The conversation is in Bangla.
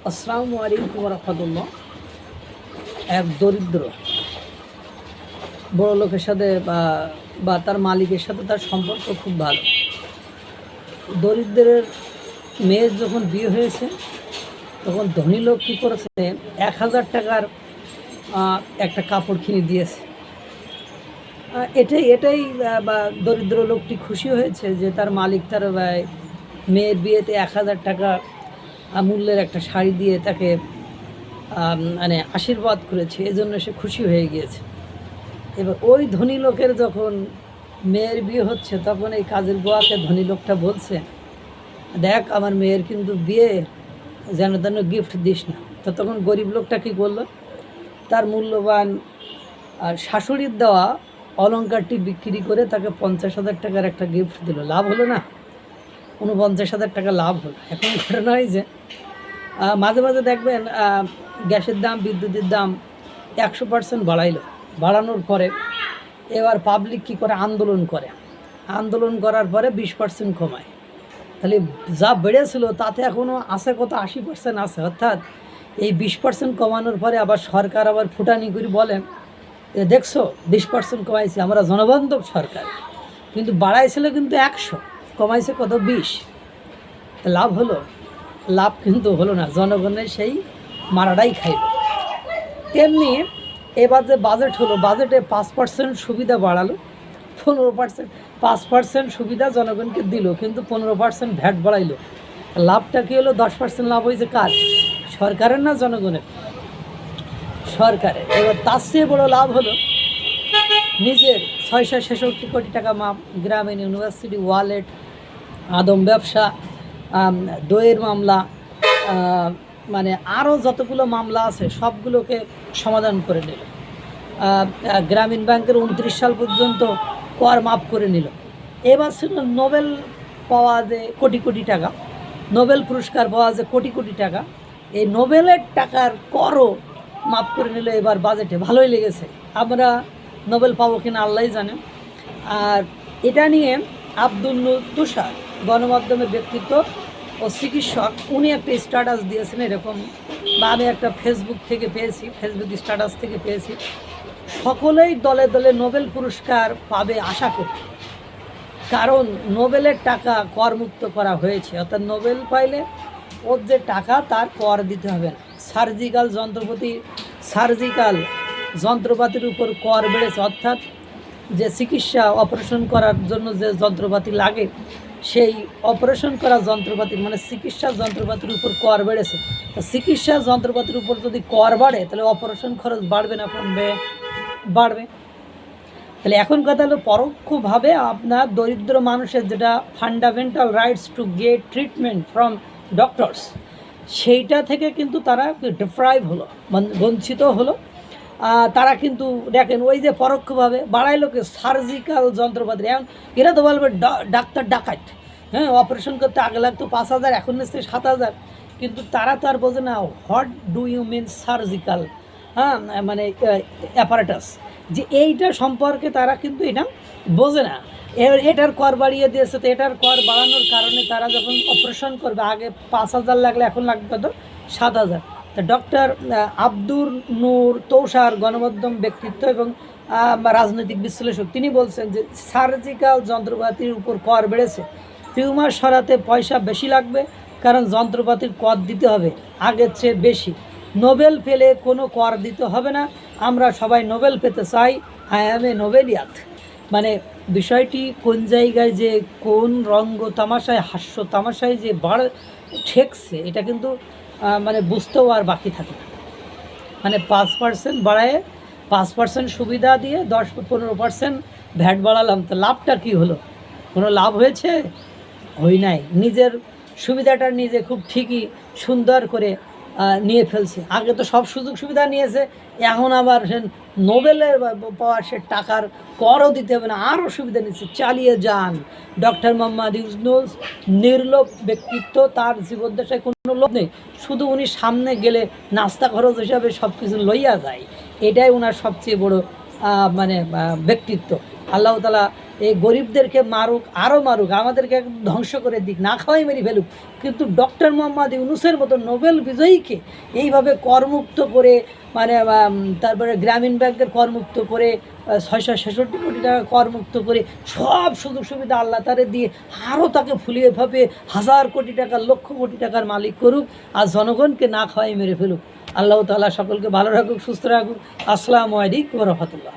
আসসালামু আলাইকুম রহমতুল্লাহ। এক দরিদ্র বড় লোকের সাথে বা তার মালিকের সাথে তার সম্পর্ক খুব ভালো। দরিদ্রের মেয়ের যখন বিয়ে হয়েছে তখন ধনী লোক কী করেছে, 1,000 টাকার একটা কাপড় কিনে দিয়েছে। এটাই বা দরিদ্র লোকটি খুশি হয়েছে যে তার মালিক তার মেয়ের বিয়েতে 1,000 টাকা মূল্যের একটা শাড়ি দিয়ে তাকে মানে আশীর্বাদ করেছে, এজন্য সে খুশি হয়ে গিয়েছে। এবার ওই ধনী লোকের যখন মেয়ের বিয়ে হচ্ছে তখন এই কাজের গোয়াকে ধনী লোকটা বলছে, দেখ আমার মেয়ের কিন্তু বিয়ে, যেন তেন গিফট দিস না। তো তখন গরিব লোকটা কী করলো, তার মূল্যবান শাশুড়ির দেওয়া অলংকারটি বিক্রি করে তাকে 50,000 টাকার একটা গিফট দিল। লাভ হলো না? 49,000 টাকা লাভ হলো। এখন ঘটনা হয়েছে, মাঝে মাঝে দেখবেন গ্যাসের দাম, বিদ্যুতের দাম 100% বাড়ানোর পরে এবার পাবলিক কী করে, আন্দোলন করার পরে 20% কমায়। তাহলে যা বেড়েছিল তাতে এখনও আছে কত, 80% আছে। অর্থাৎ এই 20% কমানোর পরে আবার সরকার আবার ফুটানি করে বলেন, দেখছো 20% কমাইছে, আমরা জনবান্ধব সরকার। কিন্তু বাড়াইছিল কিন্তু 100, কমাইছে কত, 20। লাভ হলো? লাভ কিন্তু হলো না, জনগণের সেই মারাটাই খাইল। তেমনি এবার যে বাজেট হলো, বাজেটে 5% সুবিধা বাড়ালো, 15%, 5% সুবিধা জনগণকে দিল, কিন্তু 15% ভ্যাট বাড়াইলো। লাভটা কী হলো? 10% লাভ হয়েছে কার? সরকারের না জনগণের? সরকারের। এবার তার চেয়ে বড় লাভ হলো নিজের 666 কোটি টাকা মাপ, গ্রামীণ ইউনিভার্সিটি ওয়ালেট, আদম ব্যবসা, দইয়ের মামলা, মানে আরও যতগুলো মামলা আছে সবগুলোকে সমাধান করে নিল। গ্রামীণ ব্যাংকের 29 সাল পর্যন্ত কর মাফ করে নিল। এবার ছিল নোবেল পাওয়া যে কোটি কোটি টাকা, নোবেল পুরস্কার পাওয়া যে কোটি কোটি টাকা, এই নোবেলের টাকার করও মাফ করে নিল এবার বাজেটে। ভালোই লেগেছে। আমরা নোবেল পাবো কিনা আল্লাহই জানে। আর এটা নিয়ে আব্দুল নূর তুষার, গণমাধ্যমের ব্যক্তিত্ব ও চিকিৎসক, উনি একটা স্ট্যাটাস দিয়েছেন এরকম, বা আমি একটা ফেসবুক স্ট্যাটাস থেকে পেয়েছি, সকলেই দলে দলে নোবেল পুরস্কার পাবে আশা করি, কারণ নোবেলের টাকা করমুক্ত করা হয়েছে। অর্থাৎ নোবেল পাইলে ওর যে টাকা তার কর দিতে হবে না। সার্জিক্যাল যন্ত্রপাতির উপর কর বেড়েছে, অর্থাৎ যে চিকিৎসা অপারেশন করার জন্য যে যন্ত্রপাতি লাগে, সেই অপারেশন করা যন্ত্রপাতি মানে চিকিৎসার যন্ত্রপাতির উপর কর বেড়েছে। তো চিকিৎসার যন্ত্রপাতির উপর যদি কর বাড়ে তাহলে অপারেশন খরচ বাড়বে না কমবে? বাড়বে। তাহলে এখন কথা হলো, পরোক্ষভাবে আপনার দরিদ্র মানুষের যেটা fundamental rights to get treatment from doctors, সেইটা থেকে কিন্তু তারা ডিপ্রাইভ হলো, বঞ্চিত হলো। তারা কিন্তু দেখেন ওই যে পরোক্ষভাবে বাড়াইলো কি, সার্জিক্যাল যন্ত্রপাতি। এখন এরা তো বলবে ডাক্তার ডাকাত, হ্যাঁ, অপারেশন করতে আগে লাগতো 5,000, এখন নিচ্ছে 7,000। কিন্তু তারা তো আর বোঝে না what do you mean surgical, হ্যাঁ, মানে অ্যাপারেটাস, যে এইটা সম্পর্কে তারা কিন্তু এটা বোঝে না। এটার কর বাড়িয়ে দিয়েছে, তো এটার কর বাড়ানোর কারণে তারা যখন অপারেশন করবে আগে 5,000 লাগলে এখন লাগবে কত, 7,000। তা ডক্টর আব্দুল নূর তুষার, গণমাধ্যম ব্যক্তিত্ব এবং রাজনৈতিক বিশ্লেষক, তিনি বলছেন যে সার্জিক্যাল যন্ত্রপাতির উপর কর বেড়েছে, টিউমার সরাতে পয়সা বেশি লাগবে, কারণ যন্ত্রপাতির কর দিতে হবে আগের চেয়ে বেশি। নোবেল পেলে কোনো কর দিতে হবে না, আমরা সবাই নোবেল পেতে চাই, আই অ্যাম এ নোবেলিয়াত। মানে বিষয়টি কোন জায়গায় যে কোন রঙ্গ তামাশায়, হাস্য তামাশায় যে ঠেকছে, এটা কিন্তু মানে বুঝতেও আর বাকি থাকে না। মানে 5% বাড়ায়, 5% সুবিধা দিয়ে 10-15% ভ্যাট বাড়ালাম, তো লাভটা কী হলো? কোনো লাভ হয়েছে? হই নাই। নিজের সুবিধাটা নিজে খুব ঠিকই সুন্দর করে নিয়ে ফেলছে। আগে তো সব সুযোগ সুবিধা নিয়েছে, এখন আবার সে নোবেলের পাওয়ার সে টাকার করও দিতে হবে না, আরও সুবিধা নিচ্ছে। চালিয়ে যান। ডক্টর মোহাম্মদ ইউনূস নির্লোভ ব্যক্তিত্ব, তার জীবদ্দশায় কোনো লোভ নেই, শুধু উনি সামনে গেলে নাস্তা খরচ হিসাবে সব কিছু লইয়া যায়, এটাই ওনার সবচেয়ে বড় মানে ব্যক্তিত্ব। আল্লাহ তাআলা এই গরিবদেরকে মারুক, আরও মারুক, আমাদেরকে একদম ধ্বংস করে দিক, না খাওয়াই মেরে ফেলুক, কিন্তু ডক্টর মোহাম্মদ ইউনূসের মতো নোবেল বিজয়ীকে এইভাবে করমুক্ত করে, মানে তারপরে গ্রামীণ ব্যাংকের করমুক্ত করে, 666 কোটি টাকা করমুক্ত করে, সব সুযোগ সুবিধা আল্লাহ তারে দিয়ে আরও তাকে ফুলিয়ে ভাবে হাজার কোটি টাকার, লক্ষ কোটি টাকার মালিক করুক, আর জনগণকে না খাওয়াই মেরে ফেলুক। আল্লাহ তাআলা সকলকে ভালো রাখুক, সুস্থ রাখুক। আসসালামু আলাইকুম ওয়া রাহমাতুল্লাহ।